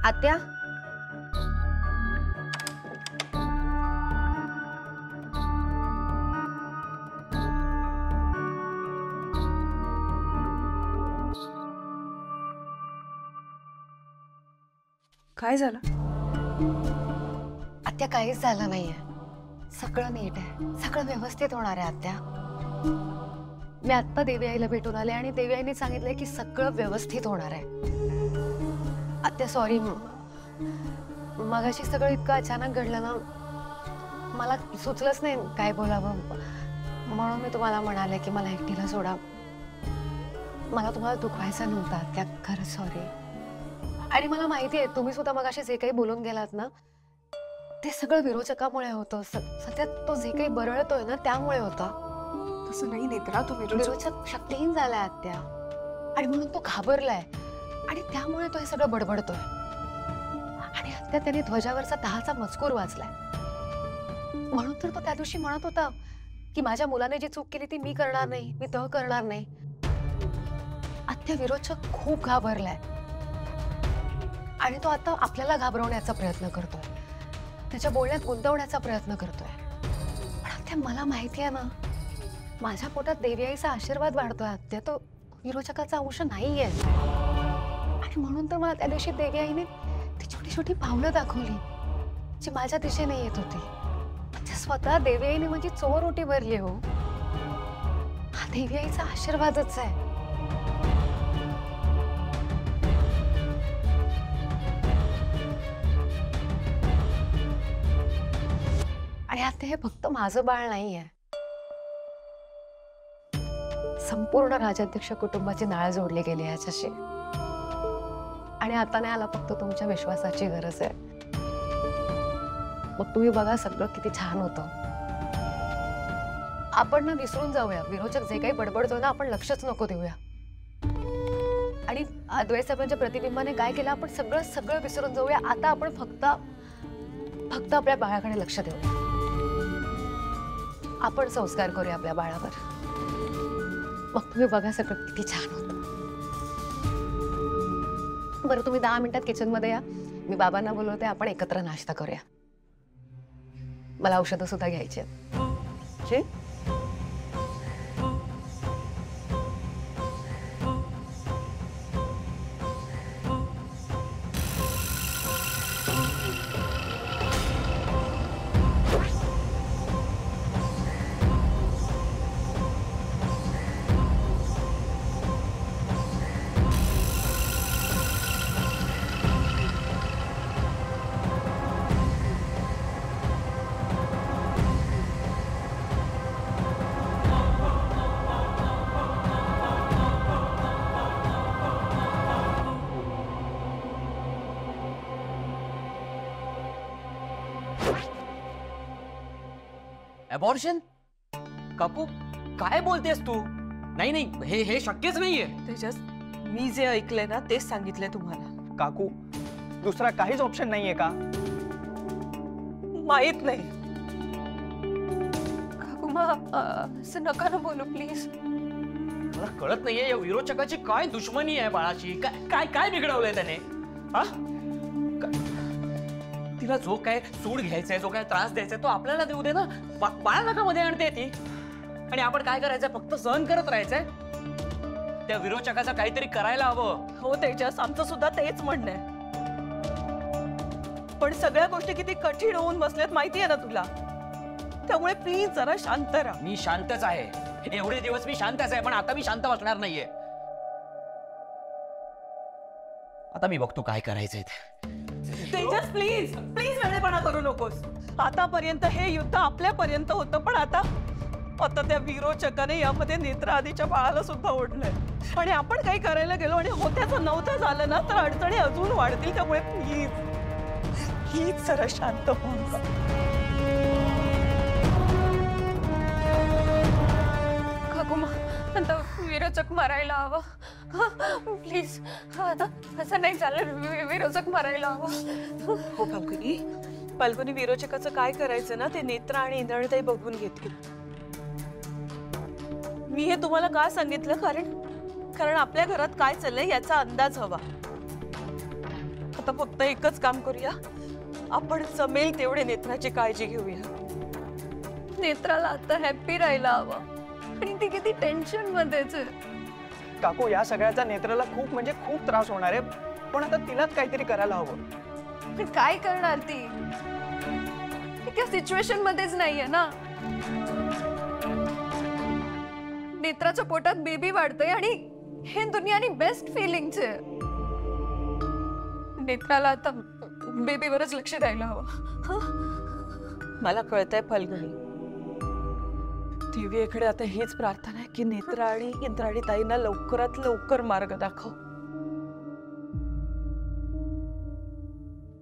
आत्या, काय झालं? आत्या काहीच झालं नाहीये. सगळं नीट आहे, सगळं व्यवस्थित होणार आहे आत्या. मी आत्ता देवी आईला भेटून आले आणि देवी आईने सांगितलंय की सगळं व्यवस्थित होणार आहे. आत्या सॉरी, मगाशी सगळं इतकं अचानक घडलं ना, मला सुचलंच नाही काय बोलावं, म्हणून मी तुम्हाला म्हणाले की मला एकटीला सोडा. मला तुम्हाला दुखवायचं नव्हतं आत्या, खरंच सॉरी. आणि मला माहिती आहे तुम्ही सुद्धा मगाशी जे काही बोलून गेलात ना, ते सगळं विरोचकामुळे होतं. सध्या तो जे काही बरळतोय ना त्यामुळे होता. तसं नाही नेत्रा, तो विरोचक शक्तीहीन झालाय आत्या आणि म्हणून तो घाबरलाय आणि त्यामुळे तो हे सगळं बडबडतोय. आणि आत्या त्याने ध्वजावरचा 10चा मजकूर वाचलाय, म्हणून तर तो त्या दिवशी म्हणत होता की माझ्या मुलाने जी चूक केली ती मी करणार नाही, मी तो करणार नाही. आत्या विरोचक खूप घाबरलाय आणि तो आता आपल्याला घाबरवण्याचा प्रयत्न करतोय, त्याच्या बोलण्यात गुंतवण्याचा प्रयत्न करतोय. पण आत्या मला माहिती आहे ना, माझ्या पोटात देवी आईचा आशीर्वाद वाढतोय आत्या, तो विरोचकाचा अंश नाहीये. आणि म्हणून तर मला त्या दिवशी देवी आईने ती छोटी छोटी पावलं दाखवली जी माझ्या दिशेने येत होती. म्हणजे स्वतः देवी आईने माझी चोर ओटी भरली हो. हा देवी आईचा आशीर्वादच आहे. आणि आता हे फक्त माझं बाळ नाहीये, संपूर्ण राजाध्यक्ष कुटुंबाची नाळ जोडली गेली याच्याशी. आणि आता नाही आला, फक्त तुमच्या विश्वासाची गरज आहे. मग तुम्ही बघा सगळं किती छान होतं. आपण ना विसरून जाऊया, विरोचक जे काही बडबडतोय ना आपण लक्षच नको देऊया. आणि अद्वैत साहेबांच्या प्रतिबिंबाने काय केलं आपण सगळं सगळं विसरून जाऊया. आता आपण फक्त आपल्या बाळाकडे लक्ष देऊया. आपण संस्कार करूया आपल्या बाळावर. मग तुम्ही बघा सगळं किती छान होतं. बरं तुम्ही 10 मिनिटात किचन मध्ये या, मी बाबांना बोलवते, आपण एकत्र नाश्ता करूया. मला औषधं सुद्धा घ्यायची आहेत. अबॉर्शन? काकू काय बोलतेस तू? नाही नाही, हे शक्यच नाहीये. तेजस, मी जे ऐकलंय ना तेच सांगितलंय तुम्हाला. काकू, दुसरा काहीच ऑप्शन नाहीये का? माहित नाही. काकू असं नका ना बोलू प्लीज. मला कळत नाहीये या विरोचकाची काय दुश्मनी आहे बाळाची. काय काय बिघडवलंय त्याने? हा, तिला जो काय सूड घ्यायचाय, जो काय त्रास द्यायचाय तो आपल्याला देऊ दे ना. बाळा नका मध्ये आणते ती. आणि आपण काय करायचंय, फक्त सहन करत राहायचंय. त्या विरोचकाचं काहीतरी करायला हवं. हो तेजस, आमचं सुद्धा तेच म्हणणं आहे. पण सगळ्या गोष्टी किती कठीण होऊन बसल्यात माहिती आहे ना तुला. त्यामुळे प्लीज जरा शांत राहा. मी शांतच आहे, एवढे दिवस मी शांतच आहे, पण आता मी शांत बसणार नाहीये. आता मी बघतो काय करायचंय ते. तेजस प्लीज प्लीज वेळेपणा करू नकोस. आतापर्यंत हे युद्ध आपल्यापर्यंत होतं, पण आता त्या विरोचकाने यामध्ये नेत्रा आधीच्या बाळाला सुद्धा ओढलंय. आणि आपण काही करायला गेलो आणि होत्याचं नव्हतं झालं ना तर अडचणी अजून वाढतील. त्यामुळे प्लीज प्लीज जरा शांत होऊन जा. काकू आता विरोचक मारायला हवं प्लीज. असं नाही चालेल, विरोचक मारायला हवं. हो फाल्गुनी, विरोचकाचं काय करायचं ना ते नेत्रा आणि इंद्राणीताई बघून घेतील. मी हे तुम्हाला का सांगितलं, कारण आपल्या घरात काय चाललंय याचा अंदाज हवा. आता फक्त एकच काम करूया, आपण जमेल तेवढे नेत्राची काळजी घेऊया. नेत्राला आता हॅप्पी राहायला हवं आणि ती किती टेन्शन मध्येच आहे. काकू, या सगळ्याचा नेत्राला खूप म्हणजे खूप त्रास होणार आहे, पण आता तिलाच काहीतरी करायला हवं. पण काय करणार ती त्या सिच्युएशन मध्येच नाहीये ना. नेत्राच्या पोटात बेबी वाढतंय आणि हे दुनियानी बेस्ट फिलिंग्स आहे. नेत्राला आता बेबीवरच लक्ष द्यायला हवं. मला कळतंय फल्गुनी, दिव्येकडे आता हीच प्रार्थना आहे की नेत्रा आणि इंद्राणी ताईंना लवकरात लवकर मार्ग दाखव.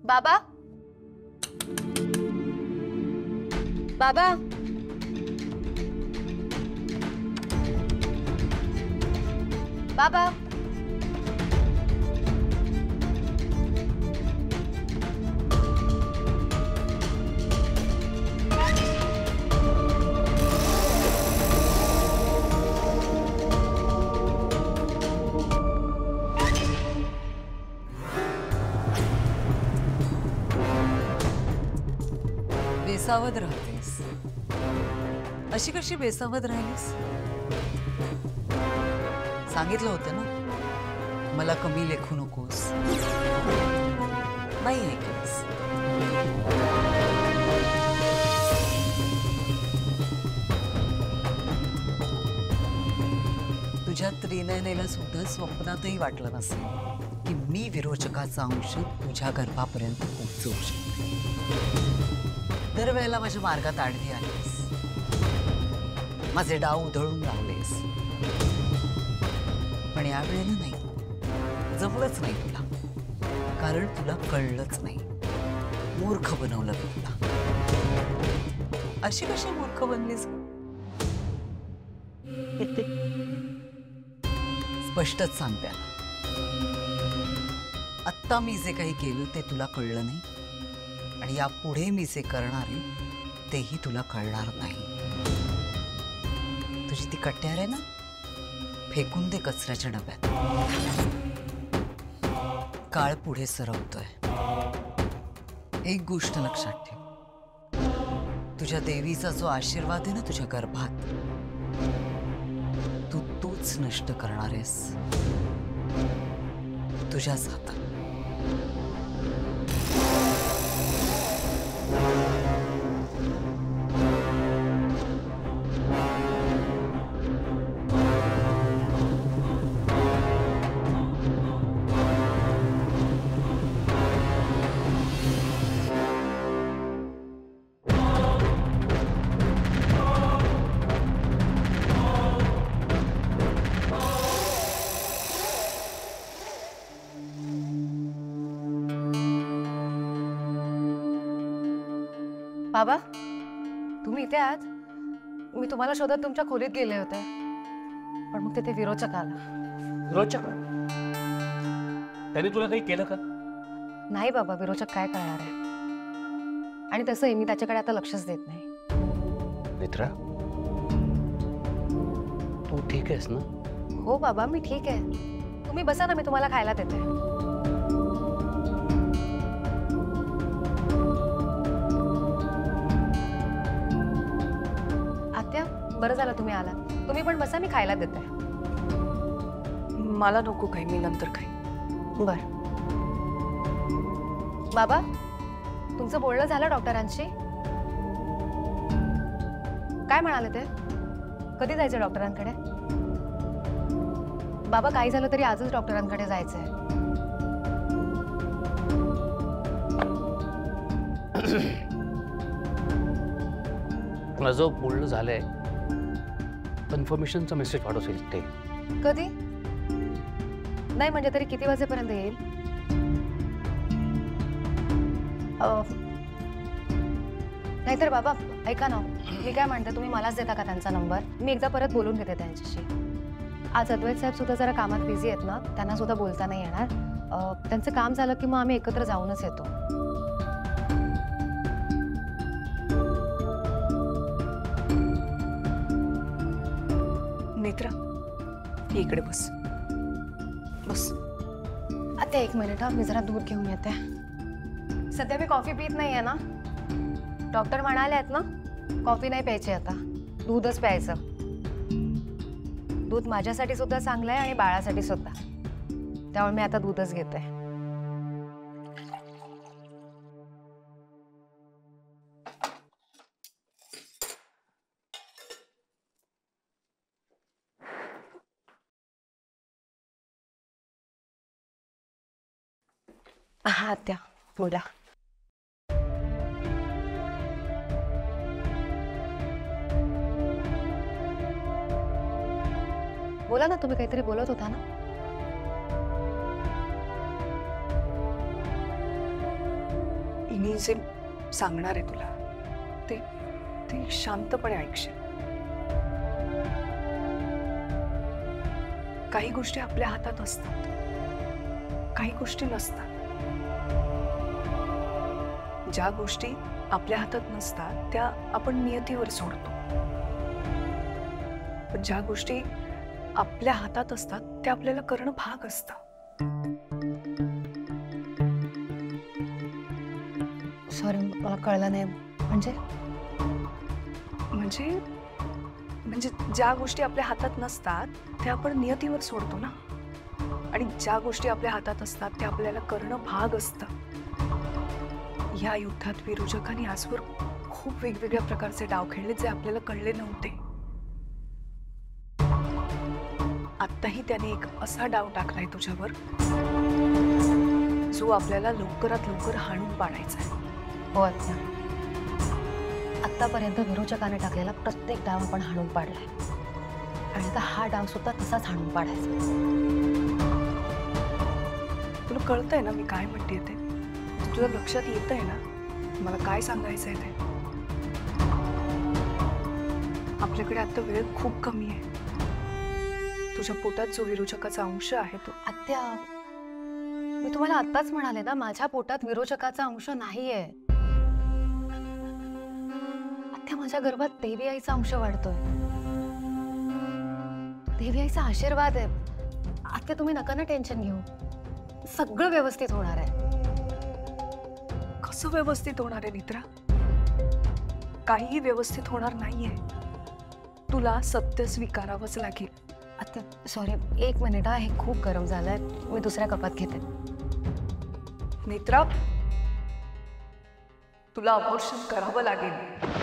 बाबा, बाबा, बाबा, बेसावध राहतेस. अशी कशी बेसावध राहिलीस? सांगितलं होतं ना मला कमी लेखू नकोस. नाही ऐकलीस. तुझ्या त्रिनयनेला सुद्धा स्वप्नातही वाटलं नसेल की मी विरोचकाचा अंश तुझ्या गर्भापर्यंत पोहोचवू शकते. दरवेळेला माझ्या मार्गात आडवी आलीस, माझे डाव उधळून लावलेस, पण यावेळेला नाही. जमलंच नाही तुला, कारण तुला कळलंच नाही. मूर्ख बनवलं मी तुला. अशी कशी मूर्ख बनलीस? स्पष्टच सांगते आता. आत्ता मी जे काही केलं ते तुला कळलं नाही आणि यापुढे मी जे करणार आहे तेही तुला कळणार नाही. तुझी ती कट्यार आहे ना, फेकून दे कचऱ्याच्या डब्यात. काळ पुढे सरकतोय. एक गोष्ट लक्षात ठेव, तुझ्या देवीचा जो आशीर्वाद आहे ना तुझ्या गर्भात, तू तोच नष्ट करणार आहेस तुझ्याच हातात. बाबा, तुम्ही इथे आहात? मी तुम्हाला शोधत तुमच्या खोलीत गेले होते, पण मग तिथे विरोचक आला. रोचक त्याने तुला काही केलं का? नाही बाबा, विरोचक काय करणार आहे? आणि तसंही मी त्याच्याकडे आता लक्षच देत नाही. मित्रा, तू ठीक आहेस ना? हो बाबा, मी ठीक आहे. तुम्ही बसा ना, मी तुम्हाला खायला देते. आत्या, बरं झालं तुम्ही आला. तुम्ही पण बसा, मी खायला देते. मला नको काही, मी नंतर काही. बर. बाबा, तुमचं बोलणं झालं डॉक्टरांशी? काय म्हणाले ते? कधी जायचं डॉक्टरांकडे? बाबा, काही झालं तरी आजच डॉक्टरांकडे जायचंय. माझं बोलणं झालंय. कन्फर्मेशनचा मेसेज पाठवशील ते? कधी? नाही म्हणजे तरी किती वाजेपर्यंत येईल? नाहीतर बाबा ऐका ना, मी काय म्हणते, तुम्ही मलाच देता का त्यांचा नंबर? मी एकदा परत बोलून घेते त्यांच्याशी. आज अद्वैत साहेब सुद्धा जरा कामात बिझी आहेत ना, त्यांना सुद्धा बोलता नाही येणार. त्यांचं काम झालं की मग आम्ही एकत्र जाऊनच येतो. नेत्रा, इकडे बस. बस. आता 1 मिनिट हा, मी जरा दूध घेऊन येते. सध्या मी कॉफी पीत नाहीये ना. डॉक्टर म्हणाले आहेत ना कॉफी नाही प्यायची आता, दूधच प्यायचं. दूध माझ्यासाठी सुद्धा चांगलं आहे आणि बाळासाठी सुद्धा. त्यामुळे मी आता दूधच घेते. हा आत्या बोला. बोला ना, तुम्ही काहीतरी बोलत होता ना. इनी जे सांगणार आहे तुला ते ते शांतपणे ऐकशील. काही गोष्टी आपल्या हातात असतात, काही गोष्टी नसतात. ज्या गोष्टी आपल्या हातात नसतात त्या आपण नियतीवर सोडतो, पण ज्या गोष्टी आपल्या हातात असतात त्या आपल्याला करणं भाग असतं. सॉरी, मला कळलं नाही. म्हणजे म्हणजे म्हणजे ज्या गोष्टी आपल्या हातात नसतात त्या आपण नियतीवर सोडतो ना, आणि ज्या गोष्टी आपल्या हातात असतात त्या आपल्याला करणं भाग असतं. या युद्धात विरोचकांनी आजवर खूप वेगवेगळ्या प्रकारचे डाव खेळले जे आपल्याला कळले नव्हते. आत्ताही त्याने एक असा डाव टाकलाय तुझ्यावर जो आपल्याला लवकरात लवकर हाणून पाडायचा आहे. हो आत्या, आतापर्यंत विरोचकाने टाकलेला प्रत्येक डाव आपण हाणून पाडलाय आणि आता हा डाव सुद्धा तसाच हाणून पाडायचा. तुला कळतंय ना मी काय म्हणते ते? तुझ्या लक्षात येत आहे ना मला काय सांगायचंय ते? आपल्याकडे आता वेळ खूप कमी आहे. तुझ्या पोटात जो विरोचकाचा अंश आहे तो. आत्या, मी तुम्हाला आत्ताच म्हणाले ना माझ्या पोटात विरोचकाचा अंश नाहीये. आत्या, माझ्या गर्भात देवी आईचा अंश वाढतोय. देवी आईचा आशीर्वाद आहे. आत्या, तुम्ही नका ना टेन्शन घेऊ. सगळं व्यवस्थित होणार आहे. कसं व्यवस्थित होणार आहे निद्रा? काहीही व्यवस्थित होणार नाहीये. तुला सत्य स्वीकारावंच लागेल. आत्या सॉरी, 1 मिनिट हा, हे खूप गरम झालंय. मी दुसऱ्या कपात घेते. नेत्रा, तुला अबॉर्शन करावं लागेल.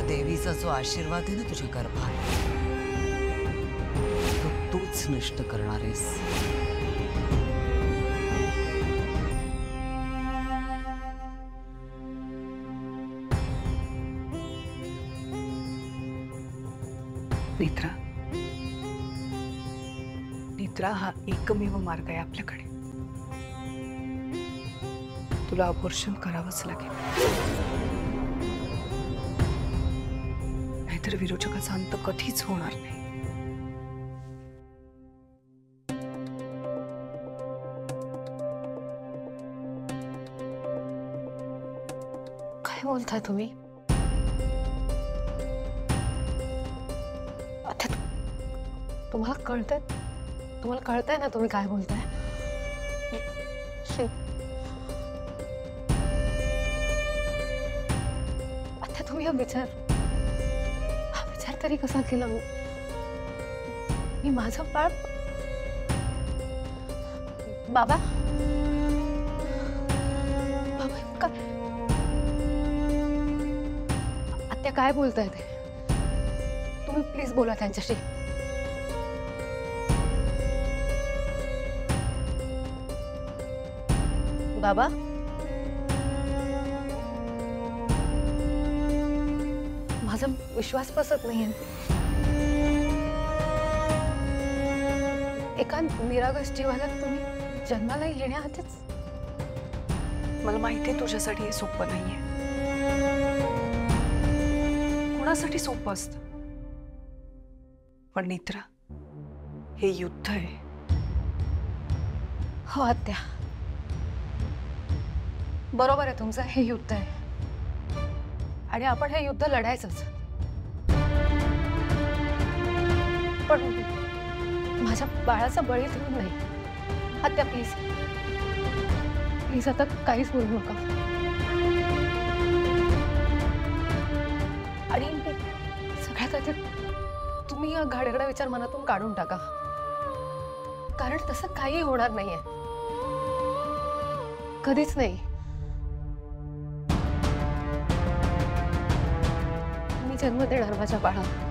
देवीचा जो आशीर्वाद आहे ना तुझ्या गर्भात, तो तूच नष्ट करणार आहेस. नेत्रा, नेत्रा हा एकमेव मार्ग आहे आपल्याकडे. तुला अबॉर्शन करावंच लागेल. नाहीतर विरोचकाचा अंत कधीच होणार नाही. काय बोलताय तुम्ही? आता तुम्हाला कळतंय? तुम्हाला कळतंय ना तुम्ही काय बोलताय? आता तुम्ही हा विचार तरी कसा केला? मी माझं बाळ बाबा बाबा आत्या काय बोलताय ते? तुम्ही प्लीज बोला त्यांच्याशी. बाबा, माझा विश्वास बसत नाहीये. एका निरागस जीवाला तुम्ही जन्माला येण्याआधीच. मला माहितीये तुझ्यासाठी हे सोपं नाहीये. कोणासाठी सोपं असतं, पण नेत्रा, हे युद्ध आहे. हो आत्या, बरोबर आहे तुमचं, हे युद्ध आहे आणि आपण हे युद्ध लढायचंच. पण माझ्या बाळाचा बळी देऊन नाही. आत्या प्लीज प्लीज आता काहीच बोलू नका. आणि सगळ्यात आधी तुम्ही हा घाणेरडा विचार मनातून काढून टाका, कारण तसं काही होणार नाहीये, कधीच नाही. मी जन्म देणार माझ्या बाळाला.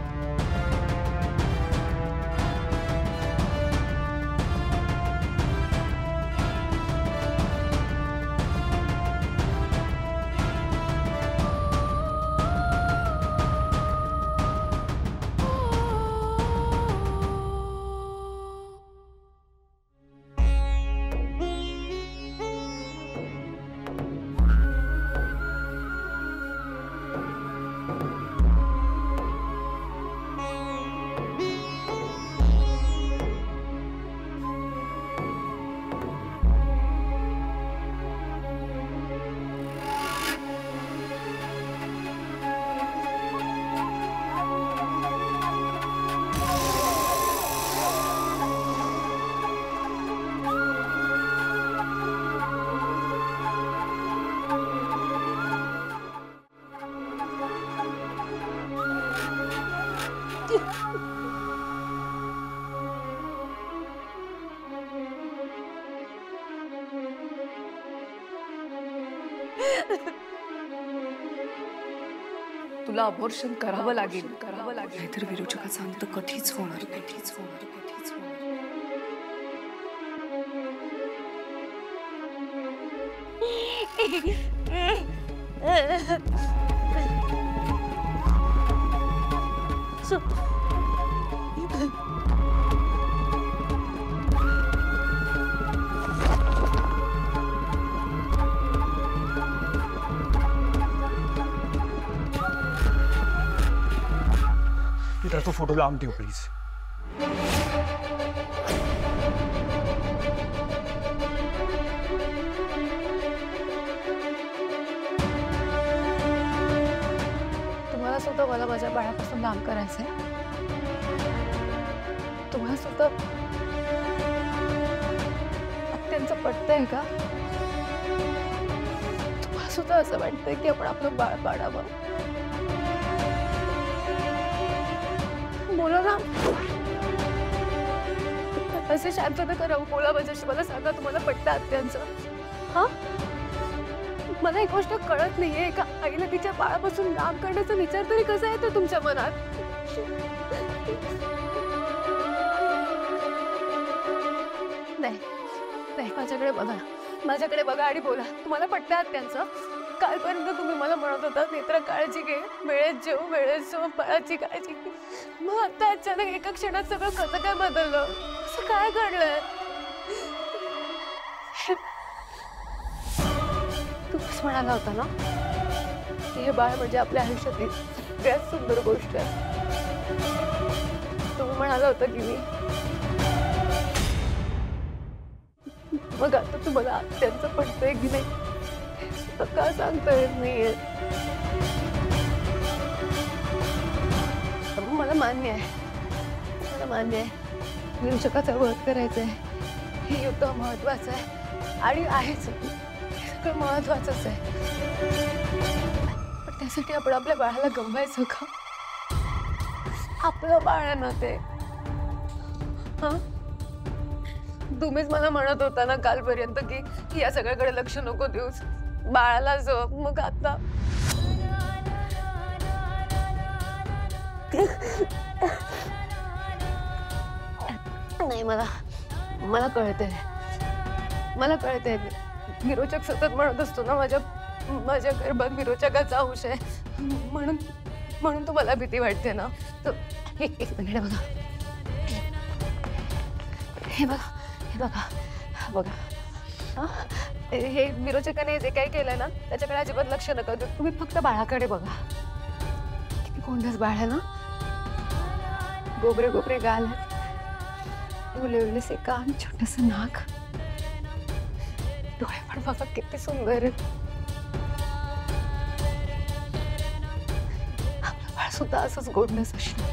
तुला अबॉर्शन करावं लागेल, नाहीतर विरोचकाचा अंत कधीच होणार, कधीच होणार, कधीच होणार. तो फोटो लांब ठेव प्लीज. तुम्हाला सुद्धा मला माझ्या बाळापासून लांब करायचंय. तुम्हाला सुद्धा अत्यंत पटतंय का? तुम्हाला सुद्धा असं वाटतंय की आपण आपलं बाळ पाडावं? बोला ना, असे शांतता करावं, बोला माझ्याशी. मला सांगा, तुम्हाला पटतं आत्यांचं? हा, मला एक गोष्ट कळत नाहीये, एका आईला तिच्या बाळापासून लांब करण्याचा विचार तरी कसा येतो तुमच्या मनात? नाही नाही, माझ्याकडे बघा, माझ्याकडे बघा आणि बोला. तुम्हाला पटतं आत्यांचं? कालपर्यंत तुम्ही मला म्हणत होता, नेत्रा काळजी घे, वेळेत जेव, वेळेत झोप, बाळाची काळजी घे. मग आता अचानक एका क्षणात सगळं कसं काय बदललं? असं काय घडलंय? तुम्हीच म्हणाला होता ना की हे बाळ म्हणजे आपल्या आयुष्यातील सगळ्यात सुंदर गोष्ट आहे. तुम्ही म्हणाला होता की मी. मग आता तुम्हाला आत्यांचं पटतंय की नाही का सांगता येत नाहीये. मला मान्य आहे, मला मान्य आहे, विरोचकाचा वध करायचा आहे. हे युद्ध महत्वाचं आहे आणि आहेच, हे सगळं महत्वाचंच आहे. पण त्यासाठी आपण आपल्या बाळाला गमवायचं का? आपलं बाळ आहे ना ते. हा, तुम्हीच मला म्हणत होता ना कालपर्यंत की या सगळ्याकडे लक्ष नको देऊस, बाळाला जप. मग आता नाही, मला कळतंय, मला कळतंय. विरोचक सतत म्हणत असतो ना माझ्या गर्भात विरोचकाचा अंश आहे, म्हणून म्हणून तुम्हाला भीती वाटते ना? एक मिनिट बघा, हे बघा, हे बघा, बघा हा, हे विरोचकाने जे काही केलंय ना त्याच्याकडे अजिबात लक्ष नका देऊ. तुम्ही फक्त बाळाकडे बघा. किती गोंडस बाळ आहे ना, गोबरे गोबरे गाल आहेत, उलवलेसे कान, छोटस नाक, डोळे पण बघा किती सुंदर आहेत. आपलं बाळ सुद्धा असंच गोंडस असणार.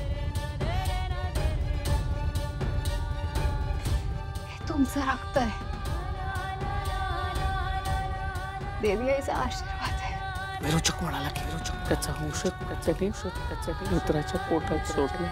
हे तुमचं रक्त आहे, देवी आईचा आशीर्वाद आहे. विरोचक म्हणाला की विरोचक त्याचा औषध त्याच्या मित्राच्या पोटात सोडलं.